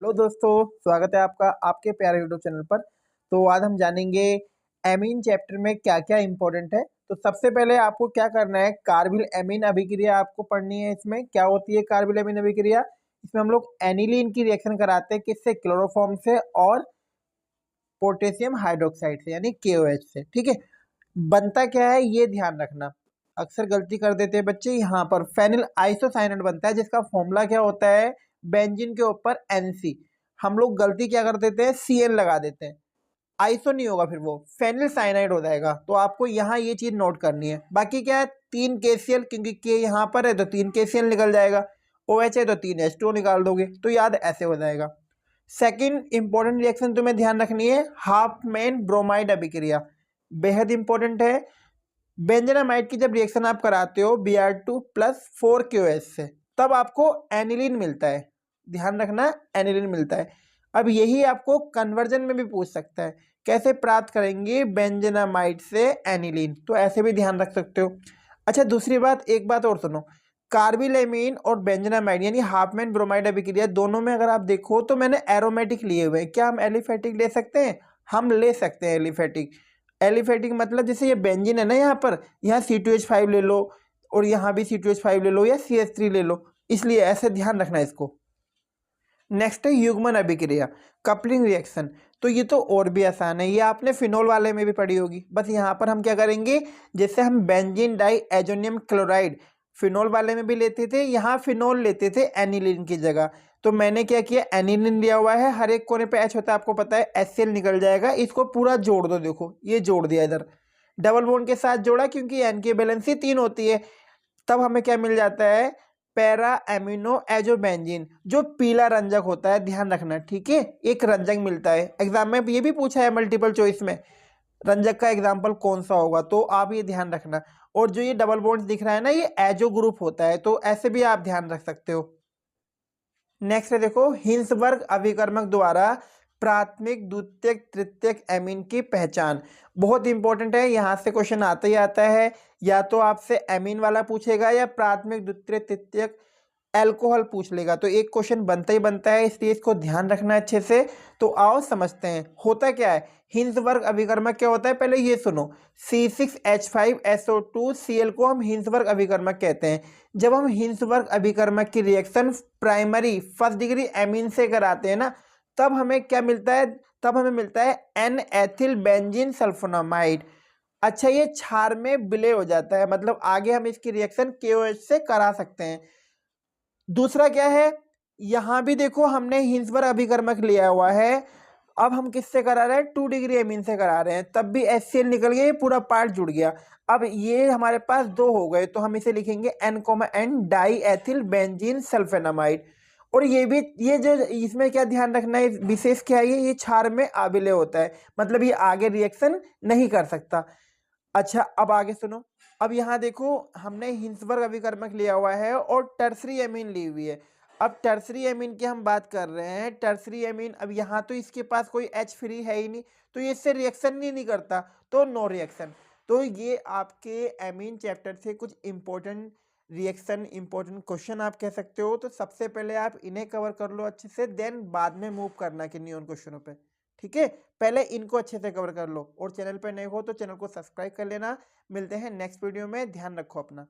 Hello दोस्तों, स्वागत है आपका आपके प्यारे यूट्यूब चैनल पर। तो आज हम जानेंगे एमीन चैप्टर में क्या क्या इंपॉर्टेंट है। तो सबसे पहले आपको क्या करना है, कार्बिल एमीन अभिक्रिया आपको पढ़नी है। इसमें क्या होती है कार्बिल एमीन अभिक्रिया? इसमें हम लोग एनिलीन की रिएक्शन कराते हैं, किससे? क्लोरोफॉर्म से और पोटेशियम हाइड्रोक्साइड से, यानी KOH से। ठीक है, बनता क्या है ये ध्यान रखना। अक्सर गलती कर देते हैं बच्चे, यहाँ पर फेनिल आइसोसाइनेट बनता है जिसका फॉर्मूला क्या होता है? बेंजीन के ऊपर NC। हम लोग गलती क्या कर देते हैं, CN लगा देते हैं। आइसो नहीं होगा, फिर वो फेनिल साइनाइड हो जाएगा। तो आपको यहाँ ये चीज नोट करनी है। बाकी क्या है, 3 KCl, क्योंकि K यहाँ पर है तो 3 KCl निकल जाएगा। OH है तो 3H2O निकाल दोगे, तो याद ऐसे हो जाएगा। सेकंड इंपॉर्टेंट रिएक्शन तुम्हें ध्यान रखनी है, हाफमैन ब्रोमाइड अभिक्रिया, बेहद इंपॉर्टेंट है। बेंजनामाइड की जब रिएक्शन आप कराते हो Br2 प्लस 4KOH से, तब आपको एनिलीन मिलता है। ध्यान रखना, एनिलीन मिलता है। अब यही आपको कन्वर्जन में भी पूछ सकता है, कैसे प्राप्त करेंगे बेंजनामाइड से एनिलीन, तो ऐसे भी ध्यान रख सकते हो। अच्छा, दूसरी बात, एक बात और सुनो, कार्बिलेमीन और बेंजनामाइड यानी हाफमैन ब्रोमाइड अभिक्रिया, दोनों में अगर आप देखो तो मैंने एरोमेटिक लिए हुए हैं। क्या हम एलिफेटिक ले सकते हैं? हम ले सकते हैं एलिफेटिक। एलिफेटिक मतलब जैसे ये बेंजीन है ना, यहाँ C2H5 ले लो और यहाँ भी C2H5 ले लो या CH3 ले लो, इसलिए ऐसे ध्यान रखना इसको। नेक्स्ट है युग्मन अभिक्रिया, कपलिंग रिएक्शन। तो ये तो और भी आसान है, ये आपने फिनोल वाले में भी पढ़ी होगी। बस यहाँ पर हम क्या करेंगे, जैसे हम benzene diazonium chloride phenol वाले में भी लेते थे, यहाँ फिनोल लेते थे एनिलीन की जगह। तो मैंने क्या किया, एनिलीन लिया हुआ है, हर एक कोने पे H होता है, आपको पता है, HCl निकल जाएगा। इसको पूरा जोड़ दो, देखो ये जोड़ दिया इधर, डबल बॉन्ड के साथ जोड़ा, क्योंकि N की वैलेंसी 3 होती है। तब हमें क्या मिल जाता है, पैरा एमिनो एजोबेंजीन, जो पीला रंजक होता है, ध्यान रखना। ठीक है, एक रंजक मिलता है। एग्जाम में ये भी पूछा है मल्टीपल चॉइस में, रंजक का एग्जाम्पल कौन सा होगा, तो आप ये ध्यान रखना। और जो ये डबल बॉन्ड दिख रहा है ना, ये एजो ग्रुप होता है, तो ऐसे भी आप ध्यान रख सकते हो। नेक्स्ट है, देखो, हिंसबर्ग अभिकर्मक द्वारा प्राथमिक द्वितीयक तृतीयक एमीन की पहचान, बहुत इंपॉर्टेंट है। यहां से क्वेश्चन आता ही आता है, या तो आपसे एमीन वाला पूछेगा या प्राथमिक द्वितीय तृतीयक अल्कोहल पूछ लेगा, तो एक क्वेश्चन बनता ही बनता है, इसलिए इसको ध्यान रखना अच्छे से। तो आओ समझते हैं होता क्या है। हिंसबर्ग अभिकर्मक क्या होता है, पहले ये सुनो, C6H5SO2Cl को हम हिंसबर्ग अभिकर्मक कहते हैं। जब हम हिंसबर्ग अभिकर्मक की reaction primary first degree amine से कराते हैं ना, तब हमें क्या मिलता है, तब हमें मिलता है एन एथिल बेंजीन सल्फोनामाइड। अच्छा, ये क्षार में विलय हो जाता है, मतलब आगे हम इसकी रिएक्शन KOH से करा सकते हैं। दूसरा क्या है, यहां भी देखो हमने हिंसबर्ग अभिकर्मक लिया हुआ है। अब हम किससे करा रहे हैं, 2 डिग्री एमीन से करा रहे हैं, तब भी HCl निकल गया, ये पूरा पार्ट जुड़ गया। अब ये हमारे पास 2 हो गए, तो हम इसे लिखेंगे N, डाई एथिल बेंजीन सल्फेनामाइड। और ये भी, ये जो इसमें क्या ध्यान रखना है, विशेष क्या है, ये क्षार में अविलय होता है, मतलब ये आगे रिएक्शन नहीं कर सकता। अच्छा, अब आगे सुनो। अब यहाँ देखो, हमने हिंसबर्ग अभिकर्मक लिया हुआ है और टर्सरी एमीन ली हुई है। अब टर्सरी एमीन की हम बात कर रहे हैं, टर्सरी एमीन, अब यहाँ तो इसके पास कोई H फ्री है ही नहीं, तो ये इससे रिएक्शन नहीं करता, तो नो रिएक्शन। तो ये आपके एमीन चैप्टर से कुछ इंपॉर्टेंट रिएक्शन, इंपॉर्टेंट क्वेश्चन आप कह सकते हो। तो सबसे पहले आप इन्हें कवर कर लो अच्छे से, देन बाद में मूव करना कि नहीं उन क्वेश्चनों पे। ठीक है, पहले इनको अच्छे से कवर कर लो, और चैनल पर नए हो तो चैनल को सब्सक्राइब कर लेना। मिलते हैं नेक्स्ट वीडियो में, ध्यान रखो अपना।